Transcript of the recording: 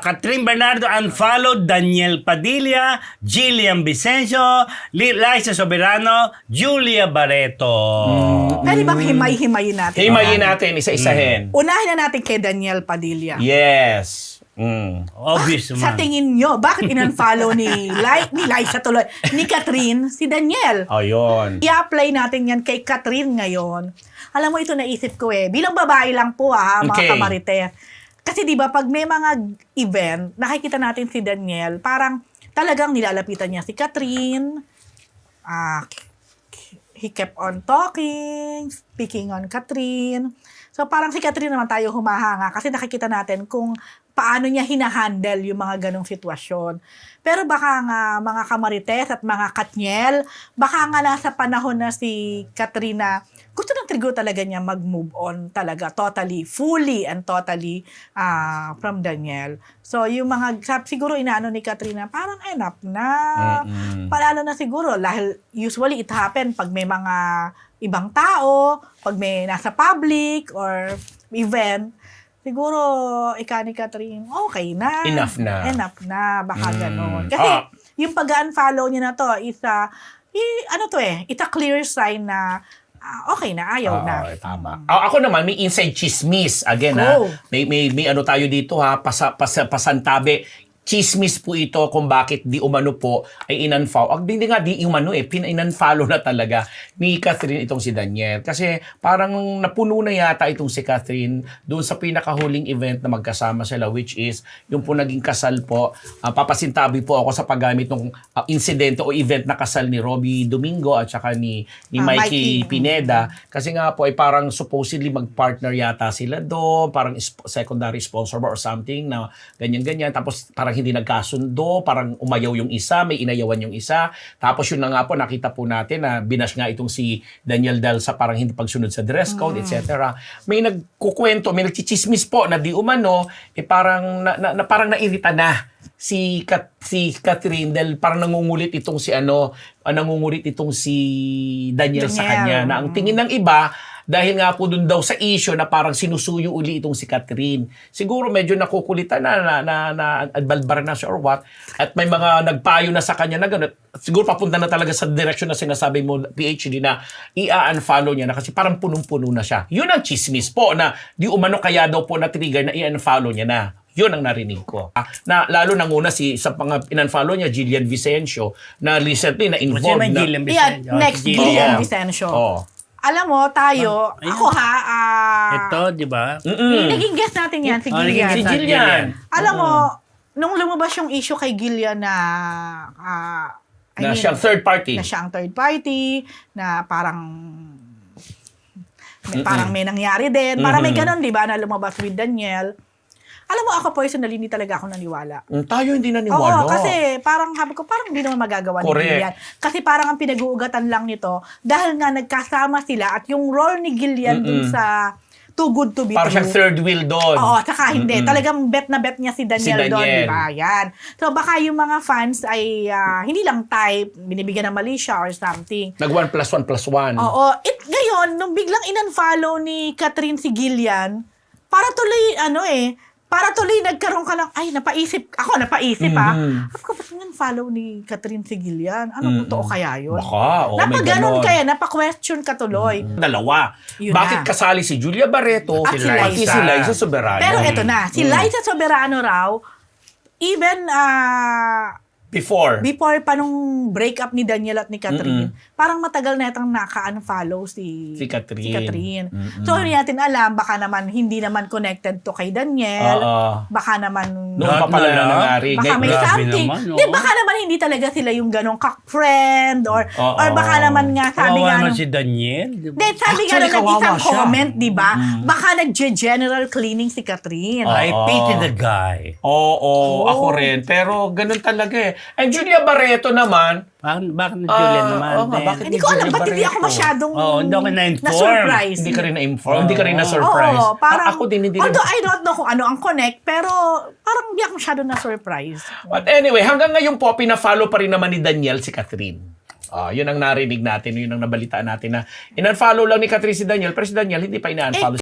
Catherine Bernardo unfollowed Daniel Padilla, Jillian Vicencio, Liza Soberano, Julia Barreto. Pwede bang himay-himayin natin? Himayin natin, isa-isahin. Unahin na natin kay Daniel Padilla. Yes. Obvious Sa naman. tingin nyo, bakit in-unfollow ni Liza tuloy, ni Catherine, si Daniel? Ayun. I-apply natin yan kay Catherine ngayon. Alam mo, ito naisip ko bilang babae lang po mga Okay. kamarites. Kasi di ba pag may mga event, nakikita natin si Daniel, parang talagang nilalapitan niya si Catherine. He kept on talking, speaking on Catherine. So parang si Catherine naman tayo humahanga kasi nakikita natin kung paano niya hinahandle yung mga ganong sitwasyon. Pero baka nga mga kamarites at mga katnyel, baka nga nasa panahon na si Katrina, gusto ng trigo talaga niya mag-move on talaga, totally, fully and totally from Daniel. So yung mga, siguro inaano ni Katrina, parang enough na. Palalo na siguro, dahil usually it happen pag may mga ibang tao, pag may nasa public or event, siguro, ika ni Catherine, okay na. Enough na. Enough na, baka gano'n. Kasi, yung pag-unfollow niya na to, it's a clear sign na okay na, ayaw na. Tama. Ako naman, may inside chismis. Again, Oh. may ano tayo dito, pasantabi. Chismis po ito kung bakit di umano po ay in-unfollow. Hindi nga di umano in-unfollow na talaga ni Catherine itong si Daniel. Kasi parang napuno na yata itong si Catherine doon sa pinakahuling event na magkasama sila, which is yung po naging kasal po. Papasintabi po ako sa paggamit ng insidente o event na kasal ni Robbie Domingo at saka ni Mikey Pineda. Kasi nga po ay parang supposedly mag-partner yata sila doon, parang secondary sponsor or something na ganyan-ganyan. Tapos parang hindi nagkasundo, parang umayaw yung isa, may inayawan yung isa. Tapos yun na nga po, nakita po natin na binash nga itong si Daniel dahil sa parang hindi pagsunod sa dress code, etc. May nagkukwento, may nagchichismis po na di umano, parang parang nairita na si Catherine dahil parang nangungulit itong si Daniel sa kanya na ang tingin ng iba dahil nga po dun daw sa issue na parang sinusuyo uli itong si Catherine. Siguro medyo nakukulitan na balbar na siya or what. At may mga nagpayo na sa kanya na gano'n. Siguro papunta na talaga sa direction na sinasabi mo, PhD, na i-unfollow niya na kasi parang punong-puno na siya. Yun ang chismis po na di umano kaya daw po na trigger na i-unfollow niya na. Yun ang narinig ko. Na lalo nanguna sa mga in-unfollow niya, Jillian Vicencio, na recently na-involved na. Next, Jillian Vicencio. Oh. Alam mo, tayo, ako Ito, di ba? naging guest natin yan, si Gillian. Si Jillian. Alam mo, nung lumabas yung issue kay Gillian na Siyang third party. na siya ang third party, na parang may nangyari din. Parang may ganun, di ba, na lumabas with Daniel. Alam mo, ako personally, hindi talaga ako naniwala. Tayo hindi naniwala. Oo, kasi parang sabi ko, parang hindi naman magagawa ni Correct. Gillian. Kasi parang ang pinag-uugatan lang nito, dahil nga nagkasama sila at yung role ni Gillian dun sa Too Good to Be Parang True. siyang third wheel doon. Oo, tsaka hindi. Talagang bet na bet niya si Daniel doon, Daniel. di ba? Yan. So baka yung mga fans ay hindi lang type, binibigyan ng mali siya or something. Nag 1 plus 1 plus 1. Oo. Ngayon, nung biglang in-unfollow ni Catherine si Gillian, para tuloy nagkaroon ka ng, napaisip Sabi ko, ba't follow ni Catherine si Gillian? Ano totoo kaya yun? Baka, may Napaganon ganon. kaya, napa-question ka tuloy. Dalawa. Yun Bakit na. kasali si Julia Barreto At si pati Liza. si Liza Soberano? Pero eto na, si Liza Soberano raw, even Before. pa nung breakup ni Daniel at ni Catherine, parang matagal na itang naka-unfollow si Catherine. So, hindi natin alam, baka naman hindi naman connected to kay Daniel. Baka naman Noon pa pala nangyari. baka may Grabe something. naman, no? Di, baka naman hindi talaga sila yung ganong kak-friend or baka naman nga sabi Kawawa nga naman nung- si Daniel. Di ba? Hindi, sabi nga Actually, nung kawawa isang siya. comment, di ba? Baka nag-general cleaning si Catherine. I pity the guy. Oo, ako rin. Pero ganun talaga eh. And Julia Barreto naman, Bakit na Julian naman? oo nga, bakit Hindi ko alam, Julia ba't hindi ako Barreto? masyadong Hindi ako na-inform. na-surprise? Hindi ka rin na-inform, hindi ka rin na-surprise. Oo, parang, Ako din, hindi rin. although I don't know kung ano ang connect, pero parang hindi ako masyadong na-surprise. But anyway, hanggang ngayon po, pina-follow pa rin naman ni Daniel si Catherine. Yun ang narinig natin, yun ang nabalitaan natin na in-unfollow lang ni Catherine si Daniel, pero si Daniel hindi pa ina-unfollow